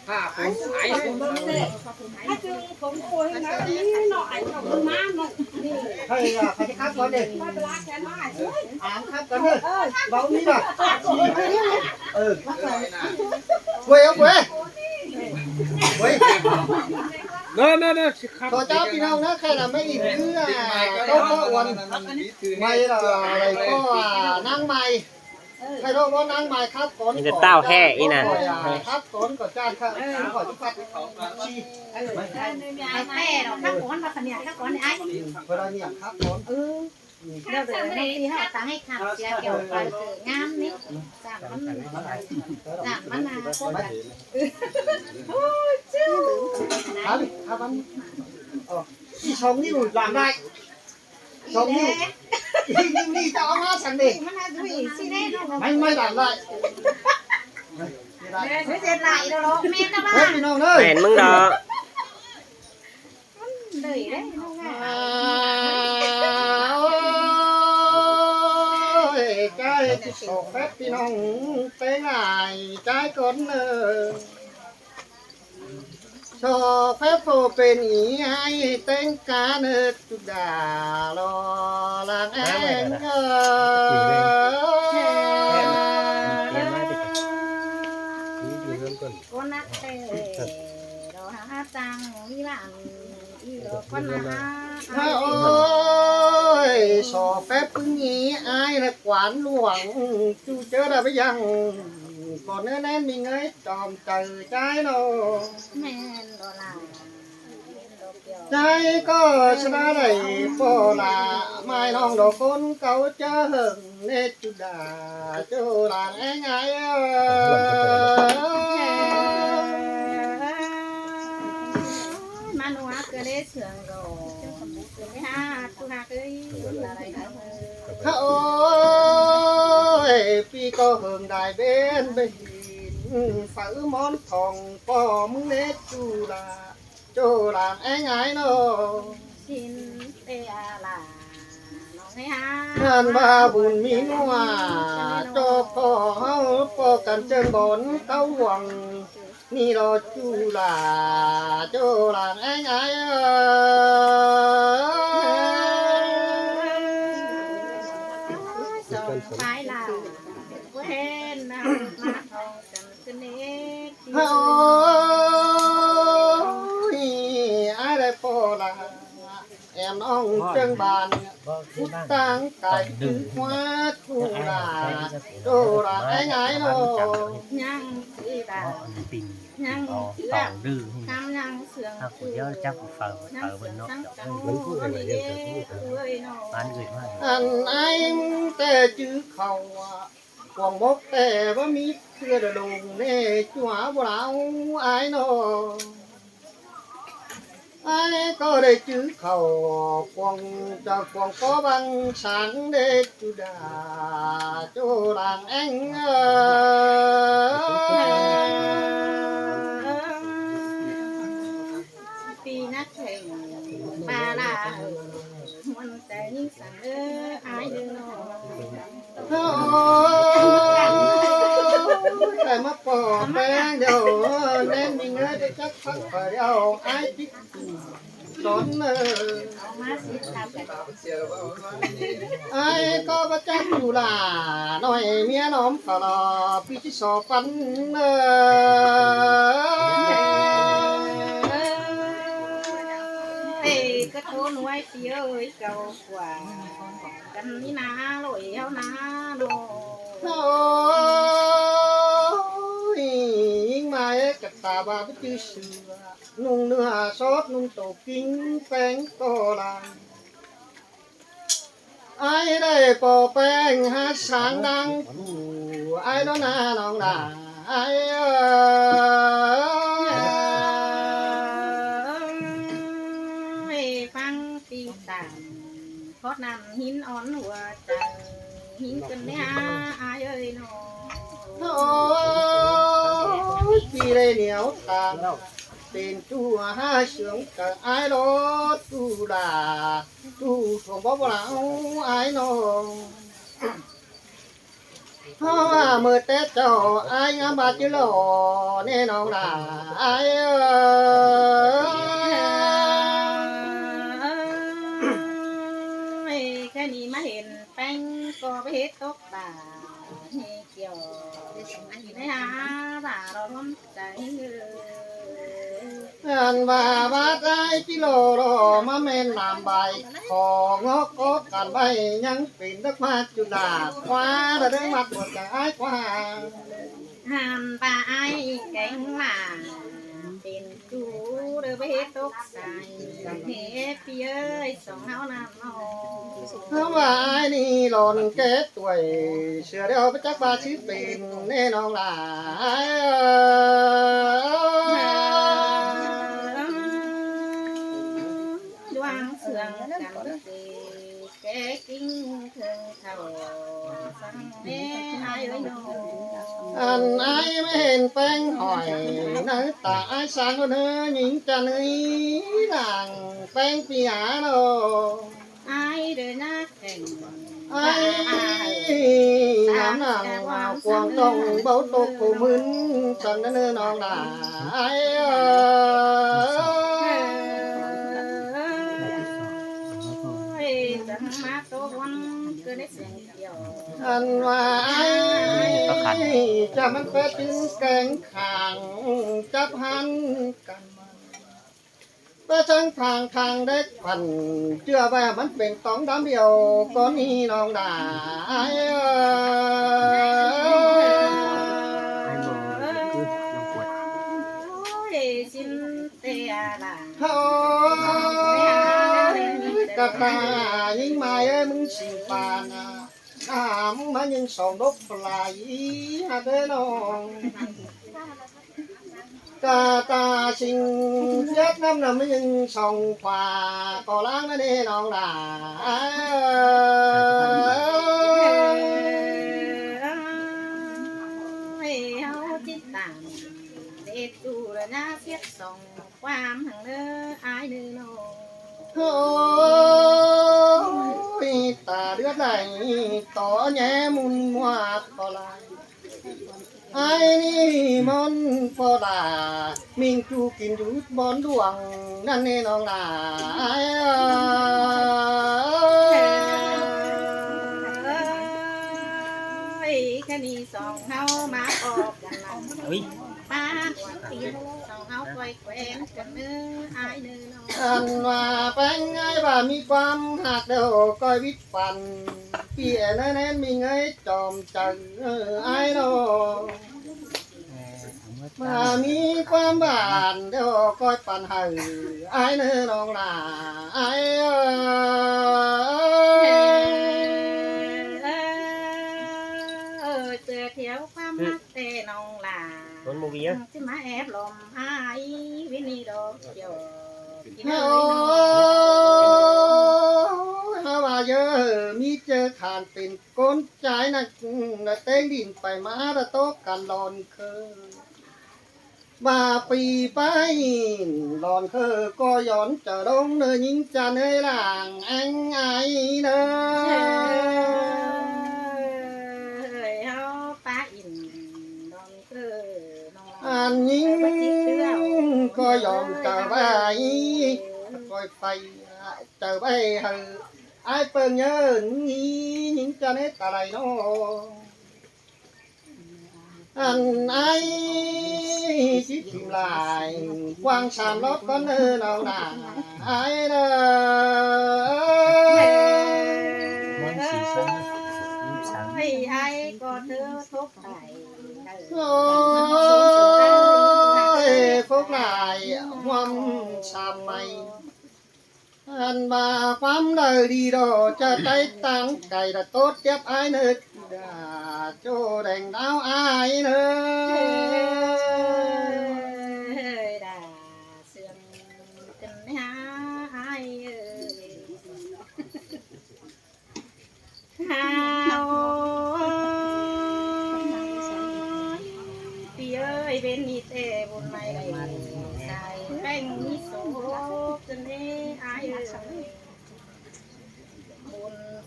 ผ้าผมไอ้ผมโวยนะนี่หน่อยผมมาหน่อยใครจะคัดก่อนเด็กอ่านคัดก่อนเลยเบานี่หน่อยเว้ยเว้ยเน่ต่อเจ้าพี่น้องนะใครน่ะไม่อิ่มเพื่อต้องก็วันไม่อะไรก็นั่งไม่ใครรู้ว่านั่งไม้ครับก่อน มีแต่เต้าแห่อีน่ะ ครับก่อนก่อนจ้าครับขอที่พัดชีไม่แม่หรอกถ้าก่อนมาขยันถ้าก่อนไอ้เวลาเนี่ยครับก่อนเดี๋ยวนี้เขาตาให้ขับเสียเกี่ยวกับงามนี่จากมันนาโคตรโอ้ยชื่อครับที่ชมนี่หลุดหลังได้ชมนี่นี่จะเอามาสั่งดิไม่หลังได้ไม่เสร็จไรแล้วหรอกแม่นะบ้าพี่น้องเลย แม่นมึงดอกเลยได้น้องใจจิตโศกแป๊บพี่น้องเต้ง่ายใจก่อนชอบแฟโฟเป็นอีให้เต้งกาเนื้อจุดาลอลางแองก็นักเตะเราหาตังอีหลังอีหลอกคนนะโอ้ยชอบแฟพึ่งอีไอ้ละกวานหลวงจูเจอได้ไปยังก่อนเนื้อแน่นมีเงยจอมเจอใจโนแม่ดอลาใจก็ชนะได้โปลาไม่น้องดอกคนเก่าเจอหึงเนจุดาจูหลานไงมาหนูฮักก็ได้เสืองก็ไม่ฮักกูฮักเอ้ยอะไรนะโอ้ยพี่ก็หึงได้เบนไปฝืนมอนทองปอมึงเนจูลาจูหลานไงโนสินเตะลาน้องให้ฮักงานว่าบุญมีนัวจบพอเฮาปอกันเจิงบนเต้าหวังนี่รอจูลาจูหลานไงสายลาเว้นน้ำมาทองกันเสน่ห์โอ้ยอะไรพอละแอมน้องเจิงบานพุทธังไก่คือหัวจูลาจูลาไงโนยังคือดายังเสือกทำยังเสือกกูเยอะจับเฝอเบนนกมันพูดอะไรเยอะบ้านอื่นมากอันไอ้แต่จื้อเขากวางมกแต่ว่ามีเสื้อดงเน่จั่วบ่าวไอ้โนไอ้ก็ได้จื้อเขากวางจะกวางก็บังสังเด็กจุดาจูรังเอ็งปีนักแข่งปลาลามันแต่ยิ่งสั่งอายเดินนแต่มาปอแป้งเดียวเล่นมีเงินจะจักพักไปเดียวไอ้ที่สอนมาสิทำกันไอ้ก็ประจักอยู่ล่ะน้อยเมียน้อมตลอดพี่ที่สอบฟันก็โทนไว้เสียเอ้ยเก่ากว่ากันนี่นาลอยเอานาโนโอ้ยยิ่งมากับตาบาไปจื้อเสือนุ่งเนื้อซอสนุ่งโตกิ้งแป้งโตลังไอ้ได้ปอแป้งหาสางดังผู้ไอ้น้องนาน้องนาไอ้ฟังตีต่างเพราะนั่นหินอ่อนหัวใจหินกันเนี่ยอายเอ้ยน้องโอ้ยพี่ได้เหนียวตา tiền chu hai sướng cả ai đó tu là tu không bó lão ai nó hoa mưa tết cho ai ngắm ba chữ lò nên nó là aiแค่นี้มาเห็นแป้งก็ไปเฮ็ดตกตาเกี่ยวไม่หาบ่าเราล้มใจเงย anh bà bát ai chữ lò đó mà men làm bài khò ngó có cản bay nhắn pin đất ma chu đà qua đã đến mặt một cái ai qua ห้ามป่าไอ้แกงหมาเป็นจูเด้อไปเฮ็ดตกใส่เฮ็ดพี่เอ้ยสองเฮาน้ำนอง không ai đi lòn kết tuổi sửa đeo với chắc ba chữ pin nên nó là ai ดวงเสืองกันสิแกกิ้งเทิงเท่าสังเด้ไอ้เอ้ยน้อง anh ai mới hình phanh hỏi nơi ta ai sáng con hơ những chân ấy làng phanh pì á đâu ไอ้เด้อนักแข่ง ai ngắm nàng vào quang đông bấu tô của mình chân nơi nó là ai จังมาโตวันเกิดได้เสียงเดียว anh và ai cho mình phải tin cánh khang chấp hắn cầmไปทั้งทางทางเด็กพันเชื่อว่ามันเป็นต้องดำเดียวก็นี่น้องด่า ให้บ่คือน้องปวด สินเตียล่ะ เฮ้ยกะตายิ่งมาเอ้ยมึงสิปานะน้ำมายิ่งส่งดอกปลายเด้อน้องกะตาสิงเจ็ดน้ำน้ำมันยิ่งส่งขวาก็ล้างนั่นเองน้องด่า เฮาติดตามเด็ดดูแลนะเสียส่งความหังเด้ออายเด้อน้อง ôi ta đứa này tỏ nhé mun hoa có lại ai đi món phò là mình chu kín rút món đuồngนั่นนี่น้องlà ai แค่นี้สองเฮามาออกกันมา อุ้ย ป้าตีสองเฮาคอยแขวนกันเด้ออายเด้อน้อง อันว่าเป็นไงว่ามีความหักเดียวก้อยวิตฟันพี่แอนแน่นมีไงจอมจังไอ้น้องมามีความบานเดียวก้อยปันให้ไอ้เนื้อน้องล่ะไอ้เจอเที่ยวความรักแต่น้องล่ะ Con mù bia. ที่มาแอบลมหายวินีดอกเกี่ยวกิน โอ้ เอา ยว่าเยอะมีเจอขานเป็นก้นใจนักเต้งดินไปมาระโต๊ะกันลอนเคยมาปีไปลอนเคยก็ย้อนจะดงเนื้อยิงจะเนื้อหลังแองไงเนื้อ เฮาป้าอินน้องเอ้ยน้อง อันยิงก็ยอมจะไปก็ไปจะไปหึไอ้เปิงเงินนี้ยิงจะเนื้ออะไรเนาะ anh ấy chỉ tìm lại quang sàn lót con ơ nào là ai đó มันสีสันรูปสัง ให้ไอ้ก็เธอทุกข์ใจ ôi phúc lại hoăm sàm mày anh bà quắm đời đi đồ cho tay tăng cày là tốt tiếp ai nữa đã cho đèn đáo ai nữa ด่าเสื่อมกันหาไอ้เอ้ยหาวพี่เอ้ยเป็นมีแต่บุญไม่ได้ใจ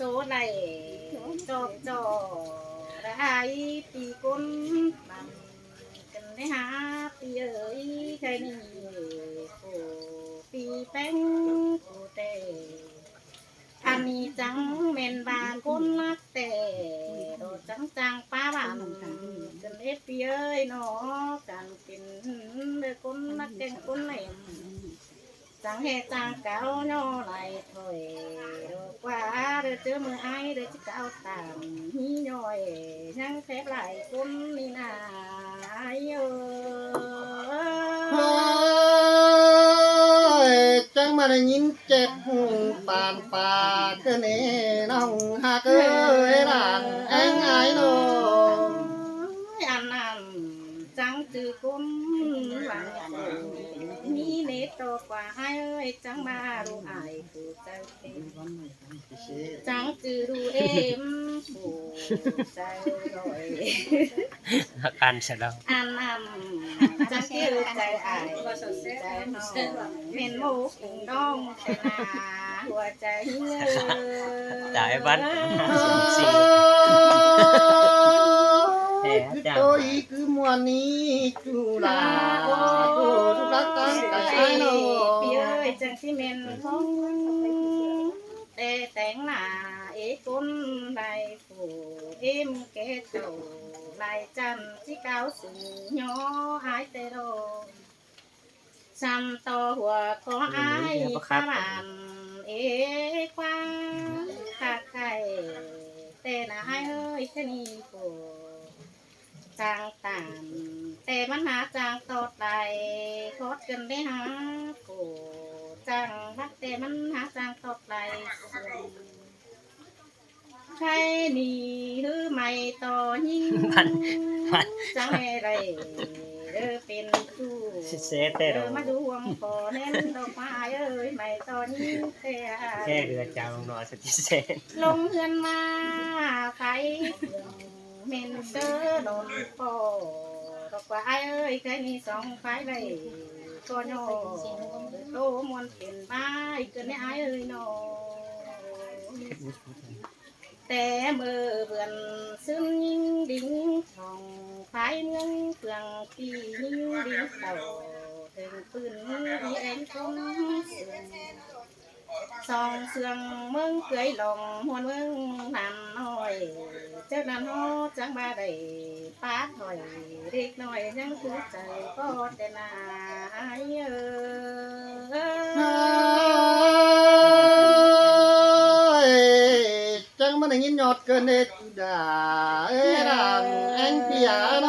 โซไลจอบจอได้ปีก้นมันกันได้หาปีเอ๋ยใครนี่โอ้ปีแป้งโอ้เตอันนี้จังเมนบานก้นนักแต่โดดจังป้าบ้านกันเอฟปีเอ้ยเนาะกันเป็นเด็กก้นนักแกงก้นไหนจังเฮจังเก่าเนาะไหลถอยดอกว่าเด้อเจอมือไอ้เด้อจะเก่าตามหิ้ย่อยยังแทบไหลก้นนี่นาเอ้ย จังมาได้ยินเจ็บหูปานปากเกเนน้องหากเอ้ยร่างแองไงโน อันนั้นจังจือกุ้มหลังมีเนตโตกว่าไอ้เอ้ยจังมาดูไอ้ผู้ใจเต็มจังจือดูเอ็มผู้ใจลอย กันเสร็จแล้ว อันนั้นจังจือใจไอ้ใจน้องเป็นหมูกินดองแต่นาหัวใจเงย ได้บ้านสี่ตัวอีคือมวนนี้จุฬาตัวทุกรักตั้งแต่ไอ้โน พี่เอ้ยจังสิเมนท้องแต่แต่งหน้าเอก้นได้ผู้เอ็มเกตโตลายจันที่เก้าสีย้ออายแต่โดซ้ำต่อหัวขออายข้าบานเอควาขาไข่แต่น่าอายเอ้ยแค่นี้ผู้จางต่างแต่มันหาจางตอดไหลโคตรกันได้หาโกจางรักแต่มันหาจางตอดไหลใครหนีหรือไม่ต่อยิงจังอะไรเด้อเป็นคู่เด้อมาดูวงขอเน้นดอกไม้เอ้ยไม่ต่อยิงแต่ แค่เรือจางนอนสติเซน ลงเฮือนมาไฟเมนเตอร์โดนปอดอกว่าไอ้เอ้ยเคยมีสองไฟเลยก็โยโตมวนเป็นไม้เกินไอ้เอ้ยโนแต่มือเบื่อนซึมยิงดิ้งทองไฟเมืองเครื่องตียิงดิ้งเต่าถึงปืนอีเอ็นต้นสองเสืองเมืองเกยลงหวนเมืองนันน้อยเจ้านันฮอจังมาได้ป้าถอยเด็กน้อยยังคือใจก็แต่นาจังมาได้ยินยอดเกินเด็ดด่าเอ้ยร่างแองเปียโน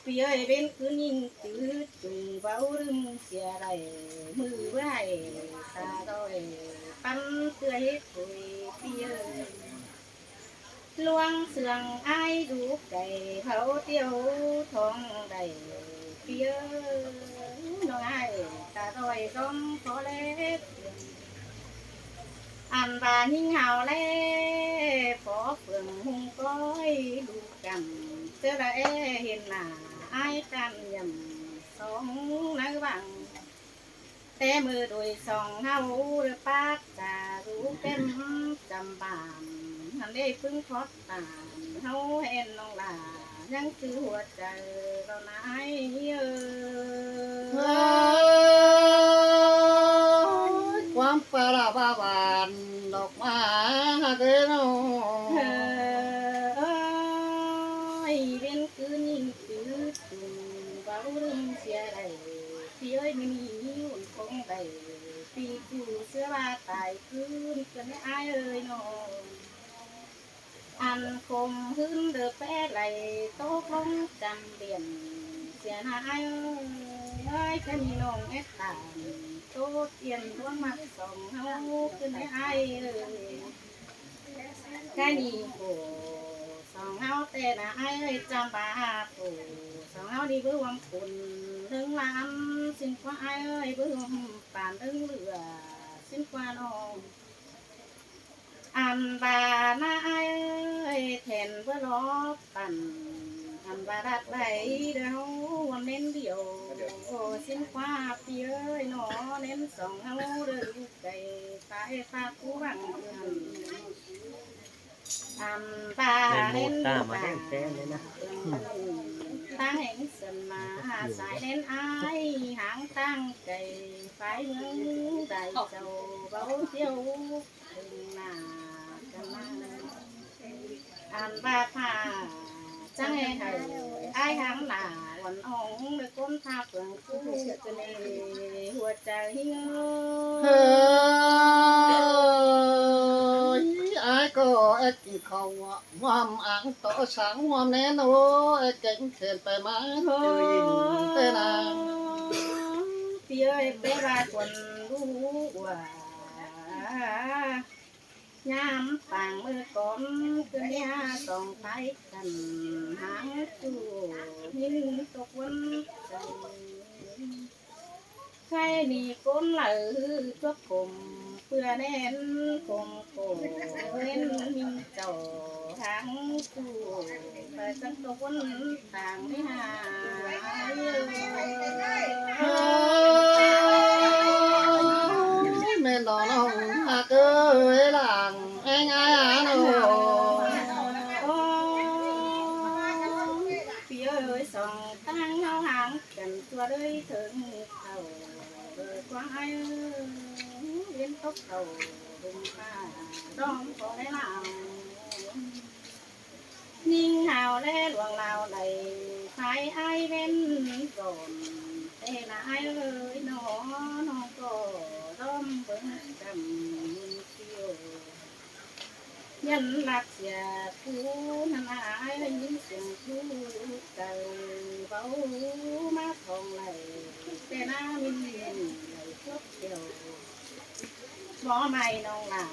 พี่เอ้ยเป็นคืนยิงจืดจุงเบารึมเสียไรมือไว้ตาดอยปั้นเตือยคุยพี่เอ้ยลวงเสืองไอ้ดูไก่เผาเตี้ยวทองได้พี่เอ้ยน้องไอ้ตาดอยร้องขอเล็บอันบาหิงเฮาเล่พอเฟื่องหุงก้อยดูกันเจ้าละเห็นหน้าไอ้กันยำสองนักบังแต่มือโดยสองเฮาหรือปากจะรู้เต็มจำบานทันได้พึ่งทอดตามเฮาเห็นน้องลายังคือหัวใจเรานายความปราบาบานดอกไม้เกโน เป็นคืนยิ่งจืดจุงเบาเรื่องเสียไรพี่เอ้ยไม่มีหุ่นคงใดปีกูเสื้อว่าตายคืนกันไม่อายเอ้ยน้องอันคมขึ้นเดือแปะไหลโต๊ะลงจำเดียนเสียหายเอ้ยแค่มีน้องเอ็ดตามโต๊ะเตียนร่วงมาสองเฮาขึ้นไม่อายเอ้ยแค่นี้โอ้สองเฮาแต่น่ะไอ้เอ้ยจำบาปูสองเฮาดีเบื่อวำปุ่นถึงลำสิ้นกว่าไอ้เอ้ยเบื่อป่านถึงเหลือสิ้นกว่าน้องอันบาหน้าไอ้เอ้ยแทนเบื่อล้อปั่นอัน và đặt lấy đâu nên điều xin qua phía ơi nó nên sống hao đơn cày tại pha cú bằng ta nên tăng hẹn sân mà xài nên ai hãng tăng cày phải ngưng đại sầu báo tiêu là và thà chẳng hề hay ai hãng là quần ống được con tha phượng cũ cho nên hùa trời ai có ít không hoam ăn tổ sáng hoam nén ô cảnh thiền phải má tên nào phía bé ba quần lũ nhám tàng mưa con cứ nhà còn tay cần hãng chủ nhưng tục quân khai nì con lỡ chốt cùng vừa nên cùng cổ lên mình trầu hãng chủ và dân tục quân tàng với hà men đỏ nồng cơ ấy làng anh ai phía ơi sòng tăng ngao hàng cần chùa đây thượng thầu rồi qua ai đến tốc đầu vùng ta đón có đấy nào nhưng hào lẽ luồng nào này phải ai bên rồi thế là ai ơi nó có đom bưng cầm chiều nhân lạc già cũ năm ai những chuyện cũ cầu báu má phòng này thế na mình này chốt chiều bỏ mày nông là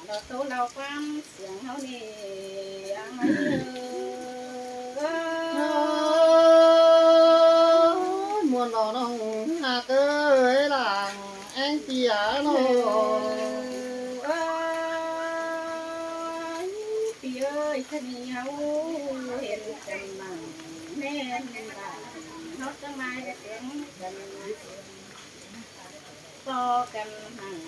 nó tố lao quan xiềng hao nề ăn muôn đỏ nồng cơ ấy làng anh tía nó tía ơi thân nhau hiện cần mà nên là nó tương lai để tiếng cần có cần hàng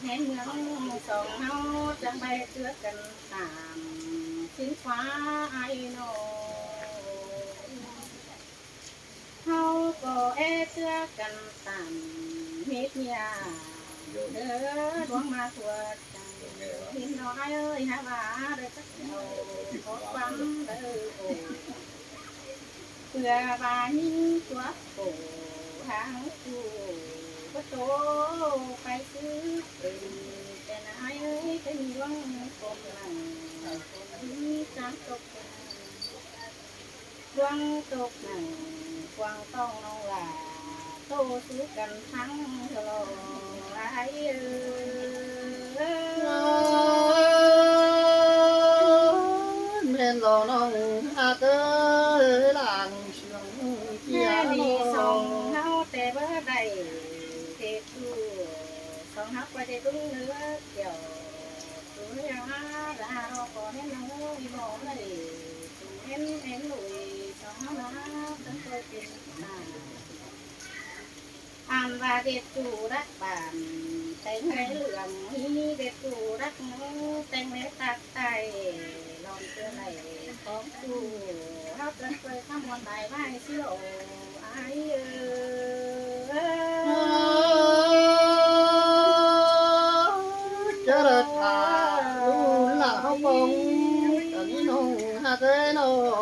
hẹn ngóng sòng hao chẳng bay trước cần tạm xin khóa ai nó hao có e chưa cần tạm hết nhà đỡ đoán mà thua hin nói ơi hả bà đời chắc đầu có quăng đời cổ vừa bà nhìn quá cổ hàng chu bất tố phải xứ tình tên ai ơi cái nhung còn lằng còn trắng tục quăng tục nằng quăng tông nông là tô xứ cần thắng rồi ai men đỏ nồng cơ làng sương kia đi sông hao tè bờ đầy tè tu sông hao qua tè tung nữa kiểu tu nhau ra nó có nên nó đi bỏ này em lùi sông hao nó tấn tôi tìm ăn và đẹp chủ đắc bản tên lấy lượng hi đẹp chủ đắc tên lấy tạc tay lòng cơ này có chủ hao tấn tôi thăm một bài vai siêu ai chớ đợt thả luôn là không bông tận nông cơ nó